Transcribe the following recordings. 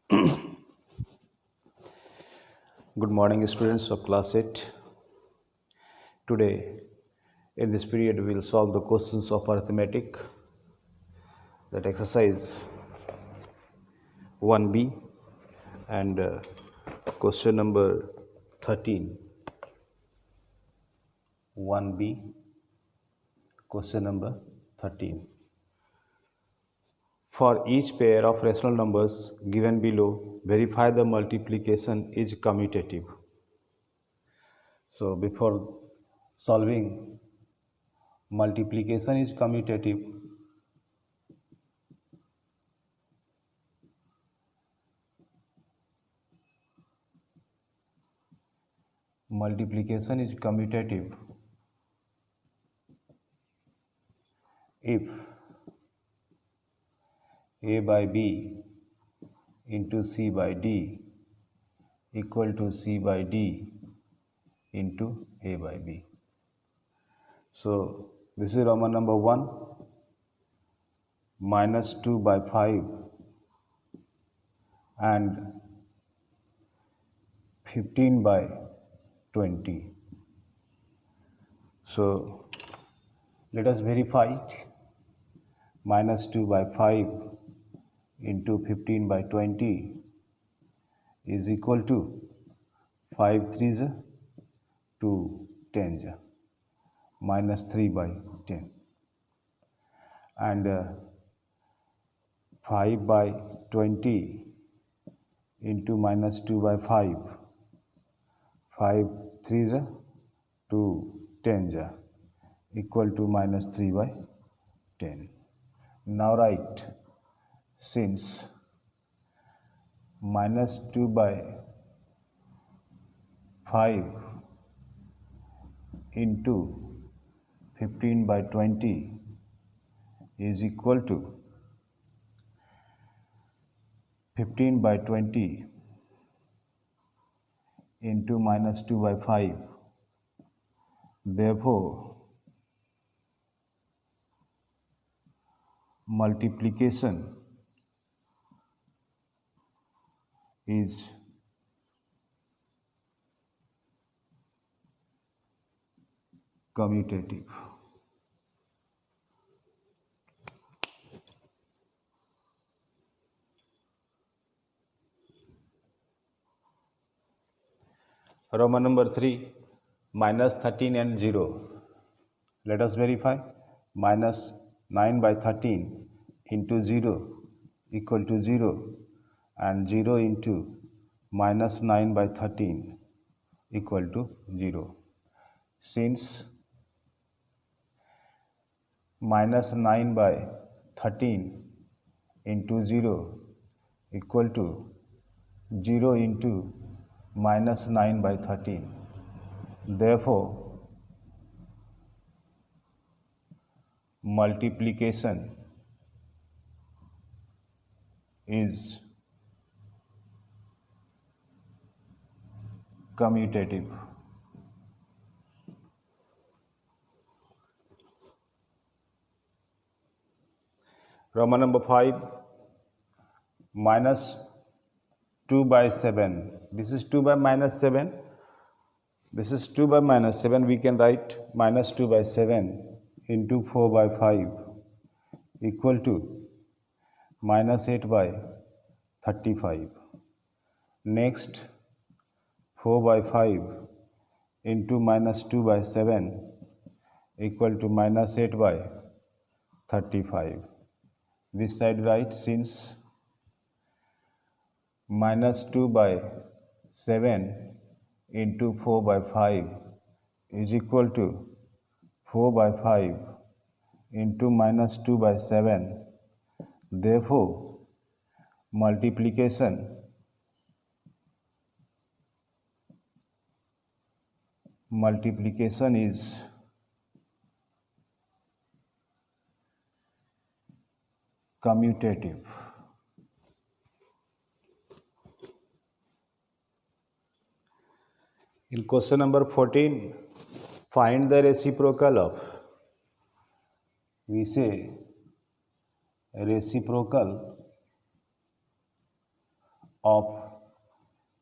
Good morning, students of class 8. Today, in this period, we will solve the questions of arithmetic, that exercise 1B and question number 13. 1B, question number 13. For each pair of rational numbers given below, verify the multiplication is commutative. So, before solving multiplication is commutative, multiplication is commutative if a by b into c by d equal to c by d into a by b. So this is Roman number 1, minus 2 by 5 and 15 by 20. So let us verify it. Minus 2 by 5 into 15 by 20 is equal to 5 3s 2 10s minus 3 by 10, and 5 by 20 into minus 2 by 5, 5 3s 2 10s equal to minus 3 by 10. Now write, since minus 2 by 5 into 15 by 20 is equal to 15 by 20 into minus 2 by 5. Therefore, multiplication is commutative. Roman number 3, minus 13 and 0. Let us verify. Minus 9 by 13 into 0 equal to 0, and 0 into minus 9 by 13 equal to 0. Since minus 9 by 13 into 0 equal to 0 into minus 9 by 13, therefore multiplication is commutative. Roman number 5, minus 2 by 7. This is 2 by minus 7. This is 2 by minus 7. We can write minus 2 by 7 into 4 by 5 equal to minus 8 by 35. Next, 4 by 5 into minus 2 by 7 equal to minus 8 by 35. This side write, since minus 2 by 7 into 4 by 5 is equal to 4 by 5 into minus 2 by 7. Therefore, multiplication is commutative. In question number 14, find the reciprocal of, we say reciprocal of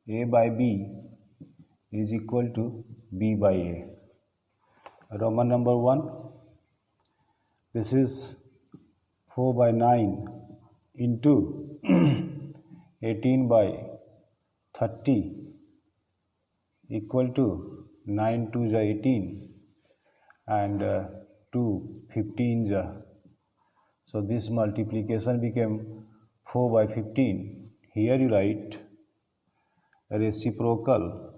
A by B is equal to B by A. Roman number 1, this is 4 by 9 into 18 by 30 equal to 9 to the 18 and 2 15 the. So this multiplication became 4 by 15. Here you write reciprocal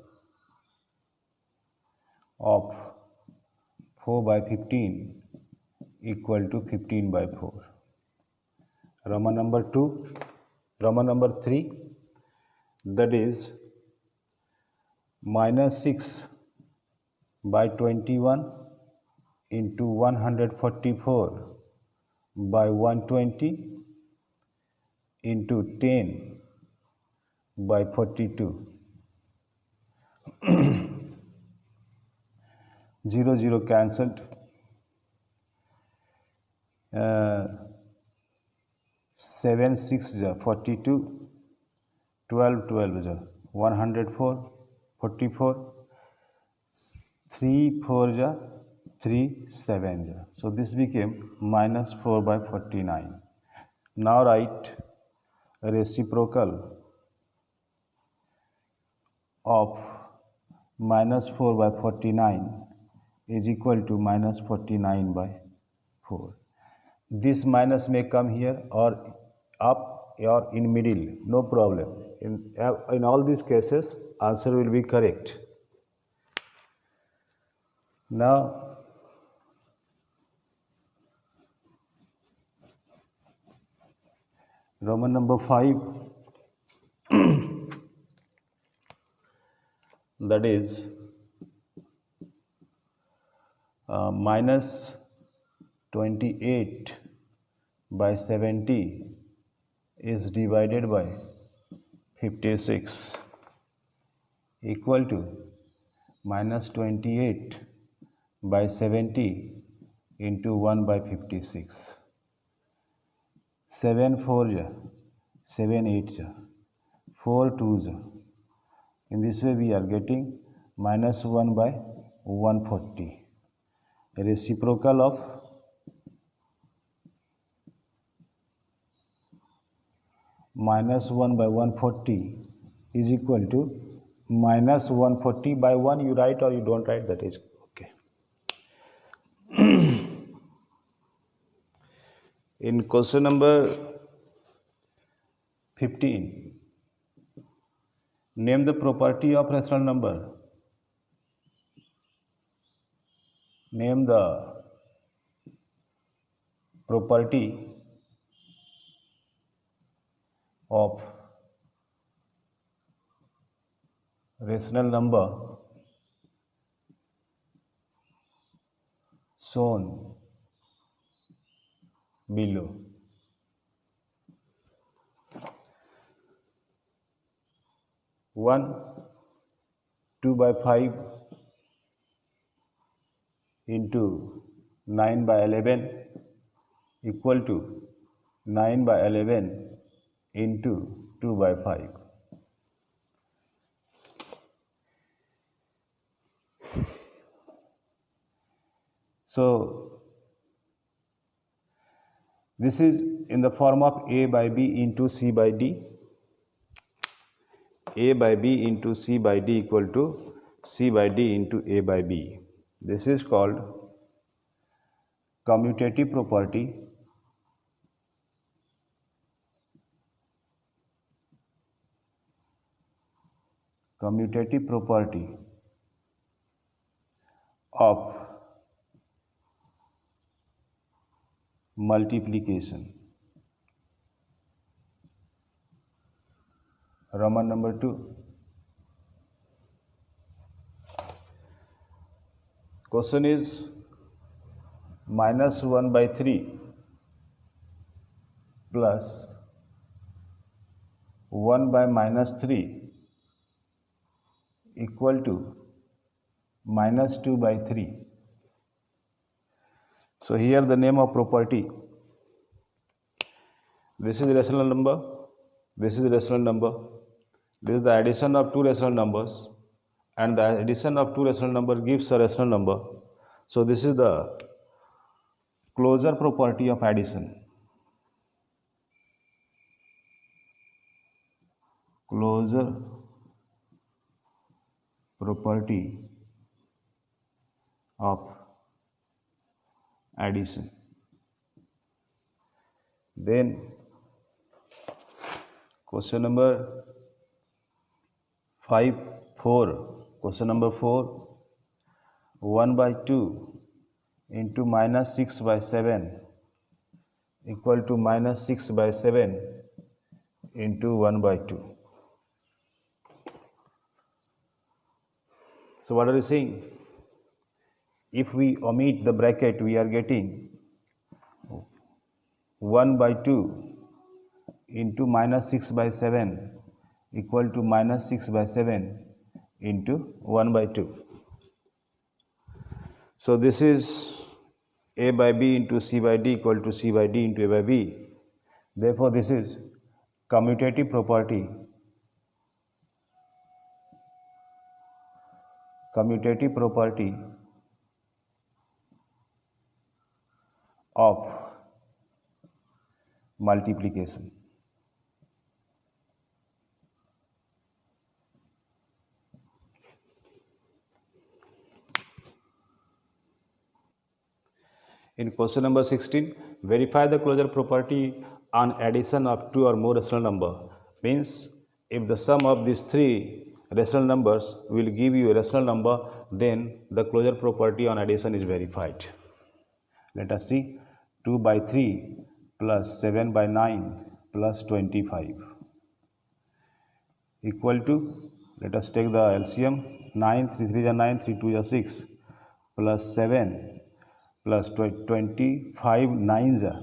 of 4 by 15 equal to 15 by 4. Roman number 2, Roman number 3, that is minus 6 by 21 into 144 by 120 into 10 by 42. 0 0 cancelled. 7 6 ja 42, 12 12 ja 104, 44, 3 4 ja 3 7 ja. So this became minus 4 by 49. Now write reciprocal of minus 4 by 49 is equal to minus 49 by 4. This minus may come here or up or in middle, no problem. In all these cases, answer will be correct. Now, Roman number 5, that is minus 28 by 70 is divided by 56 equal to minus 28 by 70 into 1 by 56. 7 4 ja, 7 8 ja, 4 2 ja. In this way we are getting minus 1 by 140. Reciprocal of minus 1 by 140 is equal to minus 140 by 1. You write or you don't write, that is okay. In question number 15, name the property of rational number. Name the property of rational number shown below. One 2 by 5 into 9 by 11 equal to 9 by 11 into 2 by 5. So this is in the form of A by B into C by D. A by B into C by D equal to C by D into A by B. This is called commutative property of multiplication. Roman number 2. Question is minus 1 by 3 plus 1 by minus 3 equal to minus 2 by 3. So here the name of property. This is rational number, this is rational number. This is the addition of two rational numbers, and the addition of two rational numbers gives a rational number. So this is the closure property of addition. Closure property of addition. Then question number 4. Question number 4. 1 by 2 into minus 6 by 7 equal to minus 6 by 7 into 1 by 2. So what are you saying? If we omit the bracket, we are getting 1 by 2 into minus 6 by 7 equal to minus 6 by 7 into 1 by 2. So this is a by b into c by d equal to c by d into a by b. Therefore, this is commutative property of multiplication. In question number 16, verify the closure property on addition of two or more rational number. Means if the sum of these three rational numbers will give you a rational number, then the closure property on addition is verified. Let us see. 2 by 3 plus 7 by 9 plus 25 equal to, let us take the LCM, 9, 3 3 is 9, 3 2 is 6 plus 7 plus 25 9s are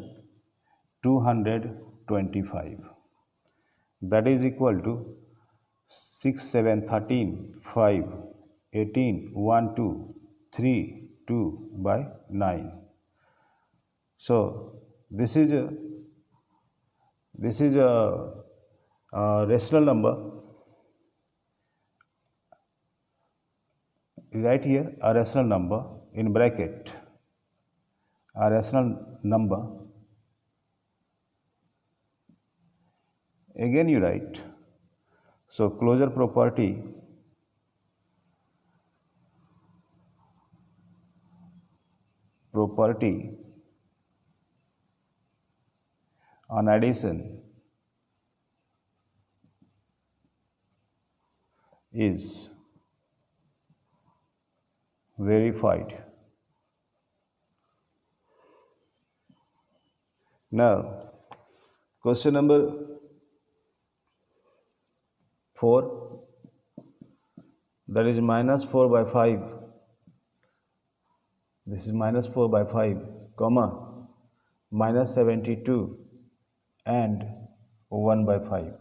225. That is equal to 6 7 13 5 18 1 2 3 2 by 9. So this is a rational number. Right here a rational number in bracket, a rational number. Again you write. So closure property on addition is verified. Now, question number 4, that is minus 4 by 5. This is minus 4 by 5, comma, minus 72 and 1 by 5.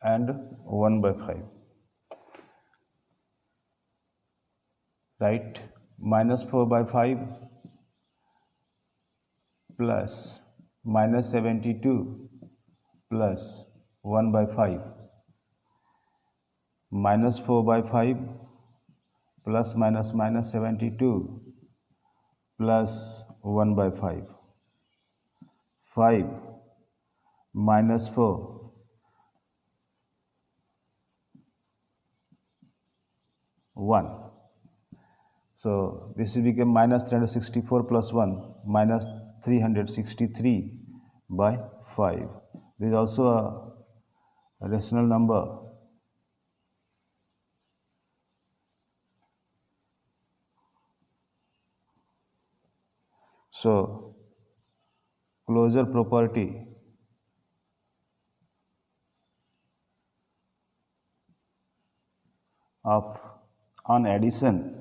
And 1 by 5. Right? Minus 4 by 5 plus minus 72 plus 1 by 5. Minus 4 by 5 plus minus 72 plus 1 by 5. 5 minus 4 1. So this became minus 364 plus 1 minus 363 by 5. This is also a rational number. So closure property of on addition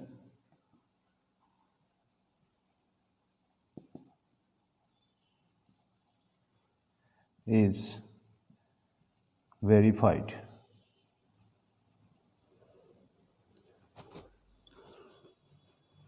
is verified.